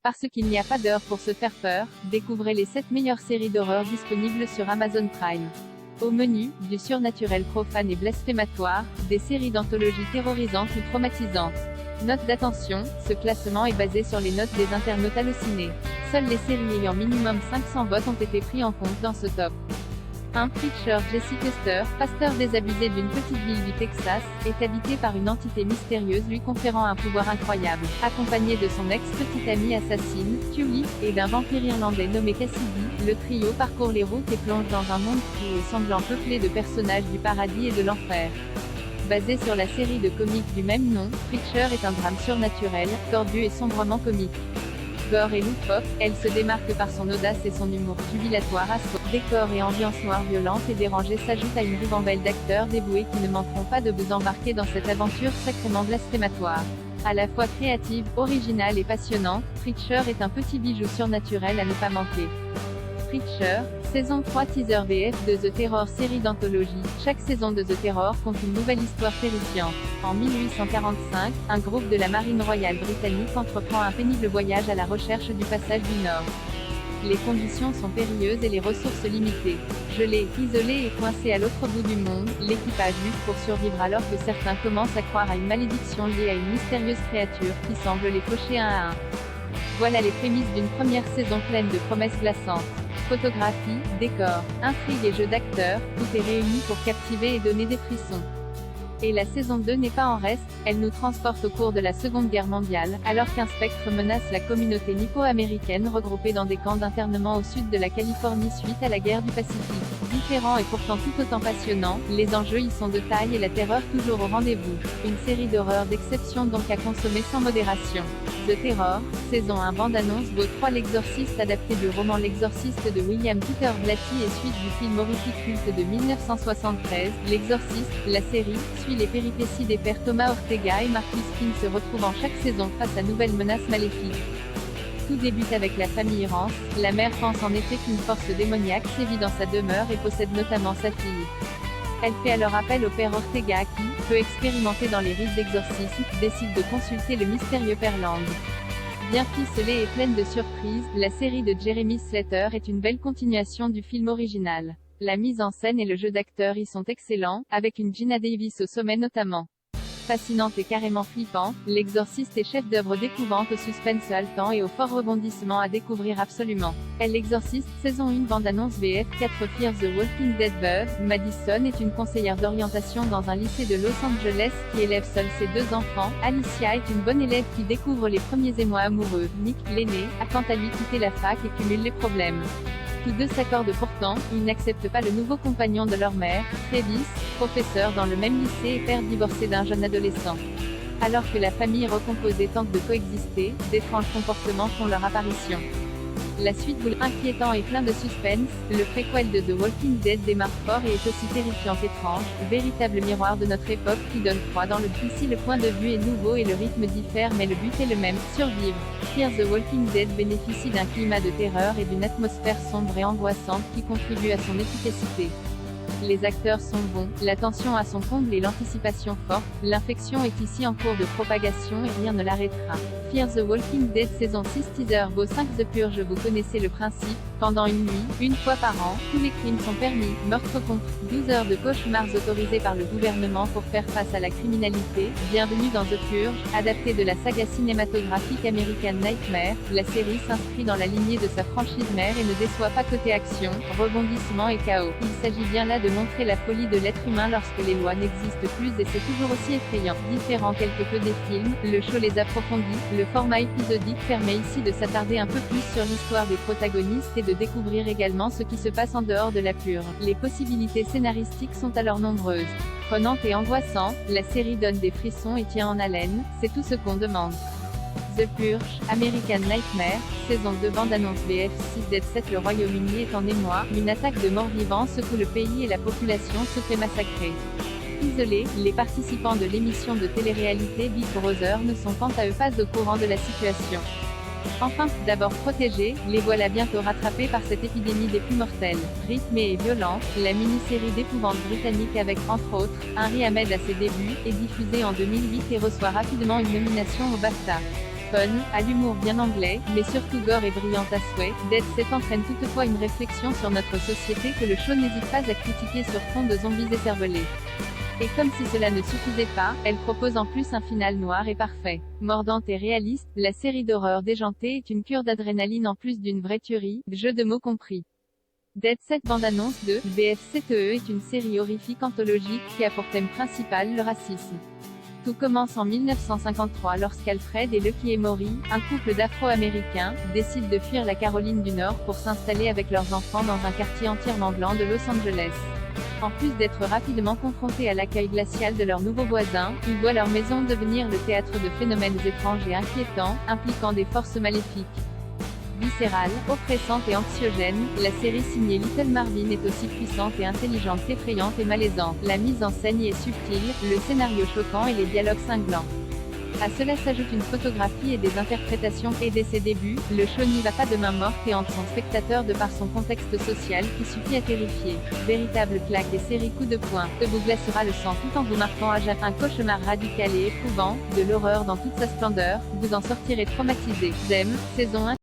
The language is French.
Parce qu'il n'y a pas d'heure pour se faire peur, découvrez les 7 meilleures séries d'horreur disponibles sur Amazon Prime. Au menu, du surnaturel profane et blasphématoire, des séries d'anthologie terrorisantes ou traumatisantes. Note d'attention, ce classement est basé sur les notes des internautes hallucinés. Seules les séries ayant minimum 500 votes ont été pris en compte dans ce top. 1. Preacher. Jesse Custer, pasteur désabusé d'une petite ville du Texas, est habité par une entité mystérieuse lui conférant un pouvoir incroyable. Accompagné de son ex-petite amie assassine, Tully, et d'un vampire irlandais nommé Cassidy, le trio parcourt les routes et plonge dans un monde fou et sanglant peuplé de personnages du paradis et de l'enfer. Basé sur la série de comics du même nom, Preacher est un drame surnaturel, tordu et sombrement comique. Gore et loufoque, elle se démarque par son audace et son humour jubilatoire à soi. Décor et ambiance noire violente et dérangée s'ajoutent à une ribambelle d'acteurs dévoués qui ne manqueront pas de vous embarquer dans cette aventure sacrément blasphématoire. À la fois créative, originale et passionnante, Preacher est un petit bijou surnaturel à ne pas manquer. Preacher, saison 3 teaser VF de The Terror série d'anthologie. Chaque saison de The Terror compte une nouvelle histoire terrifiante. En 1845, un groupe de la Marine royale britannique entreprend un pénible voyage à la recherche du passage du Nord. Les conditions sont périlleuses et les ressources limitées. Gelé, isolé et coincé à l'autre bout du monde, l'équipage lutte pour survivre alors que certains commencent à croire à une malédiction liée à une mystérieuse créature qui semble les faucher un à un. Voilà les prémices d'une première saison pleine de promesses glaçantes. Photographie, décor, intrigue et jeu d'acteurs, tout est réuni pour captiver et donner des frissons. Et la saison 2 n'est pas en reste, elle nous transporte au cours de la Seconde Guerre mondiale, alors qu'un spectre menace la communauté nippo-américaine regroupée dans des camps d'internement au sud de la Californie suite à la guerre du Pacifique. Différent et pourtant tout autant passionnant, les enjeux y sont de taille et la terreur toujours au rendez-vous. Une série d'horreur d'exception donc à consommer sans modération. The Terror, saison 1 bande-annonce vaut 3. L'Exorciste adapté du roman L'Exorciste de William Peter Blatty et suite du film horrifique culte de 1973, L'Exorciste, la série, suit les péripéties des pères Thomas Ortega et Marcus King se retrouvant chaque saison face à nouvelles menaces maléfiques. Tout débute avec la famille Rance, la mère pense en effet qu'une force démoniaque sévit dans sa demeure et possède notamment sa fille. Elle fait alors appel au père Ortega qui, peu expérimenté dans les rites d'exorcisme, décide de consulter le mystérieux père Lang. Bien ficelée et pleine de surprises, la série de Jeremy Slater est une belle continuation du film original. La mise en scène et le jeu d'acteurs y sont excellents, avec une Gina Davis au sommet notamment. Fascinante et carrément flippante, L'Exorciste est chef-d'œuvre d'épouvante au suspense haletant et au fort rebondissement à découvrir absolument. L'Exorciste, saison 1 bande-annonce VF 4. Fear the Walking Dead. Bev Madison est une conseillère d'orientation dans un lycée de Los Angeles qui élève seule ses 2 enfants. Alicia est une bonne élève qui découvre les premiers émois amoureux. Nick, l'aîné, a quant à lui quitté la fac et cumule les problèmes. Tous deux s'accordent pourtant, ils n'acceptent pas le nouveau compagnon de leur mère, Travis, professeur dans le même lycée et père divorcé d'un jeune adolescent. Alors que la famille recomposée tente de coexister, d'étranges comportements font leur apparition. La suite boule inquiétant et plein de suspense, le préquel de The Walking Dead démarre fort et est aussi terrifiant qu'étrange, véritable miroir de notre époque qui donne froid dans le dos. Ici le point de vue est nouveau et le rythme diffère mais le but est le même, survivre. Fear the Walking Dead bénéficie d'un climat de terreur et d'une atmosphère sombre et angoissante qui contribuent à son efficacité. Les acteurs sont bons, la tension à son comble et l'anticipation forte, l'infection est ici en cours de propagation et rien ne l'arrêtera. Fear the Walking Dead saison 6 teaser Go 5 The Purge. Vous connaissez le principe, pendant une nuit, une fois par an, tous les crimes sont permis, meurtre compris, 12 heures de cauchemars autorisés par le gouvernement pour faire face à la criminalité. Bienvenue dans The Purge, adapté de la saga cinématographique American Nightmare, la série s'inscrit dans la lignée de sa franchise mère et ne déçoit pas côté action, rebondissement et chaos. Il s'agit bien là de montrer la folie de l'être humain lorsque les lois n'existent plus et c'est toujours aussi effrayant. Différent quelque peu des films, le show les approfondit, le format épisodique permet ici de s'attarder un peu plus sur l'histoire des protagonistes et de découvrir également ce qui se passe en dehors de la purge. Les possibilités scénaristiques sont alors nombreuses. Prenante et angoissante, la série donne des frissons et tient en haleine, c'est tout ce qu'on demande. The Purge, American Nightmare, saison 2 bande-annonce VF 6 Dead 7. Le Royaume-Uni est en émoi, une attaque de morts-vivants secoue le pays et la population se fait massacrer. Isolés, les participants de l'émission de télé-réalité Big Brother ne sont quant à eux pas au courant de la situation. Enfin, d'abord protégés, les voilà bientôt rattrapés par cette épidémie des plus mortelles. Rythmée et violente, la mini-série d'épouvante britannique avec, entre autres, Henry Ahmed à ses débuts, est diffusée en 2008 et reçoit rapidement une nomination au BAFTA. fun, à l'humour bien anglais, mais surtout gore et brillante à souhait, Dead Set entraîne toutefois une réflexion sur notre société que le show n'hésite pas à critiquer sur fond de zombies écervelés. Et comme si cela ne suffisait pas, elle propose en plus un final noir et parfait. Mordante et réaliste, la série d'horreur déjantée est une cure d'adrénaline en plus d'une vraie tuerie, jeu de mots compris. Dead Set bande-annonce de BF7E est une série horrifique anthologique qui a pour thème principal le racisme. Tout commence en 1953 lorsqu'Alfred et Lucky Emory, un couple d'Afro-Américains, décident de fuir la Caroline du Nord pour s'installer avec leurs enfants dans un quartier entièrement blanc de Los Angeles. En plus d'être rapidement confrontés à l'accueil glacial de leurs nouveaux voisins, ils voient leur maison devenir le théâtre de phénomènes étranges et inquiétants, impliquant des forces maléfiques. Viscérale, oppressante et anxiogène, la série signée Little Marvin est aussi puissante et intelligente qu'effrayante et malaisante. La mise en scène y est subtile, le scénario choquant et les dialogues cinglants. À cela s'ajoute une photographie et des interprétations. Et dès ses débuts, le show n'y va pas de main morte et hante son spectateur de par son contexte social qui suffit à terrifier. Véritable claque et série coup de poing, vous glacera le sang tout en vous marquant à jamais un cauchemar radical et éprouvant, de l'horreur dans toute sa splendeur, vous en sortirez traumatisé. Them, saison 1.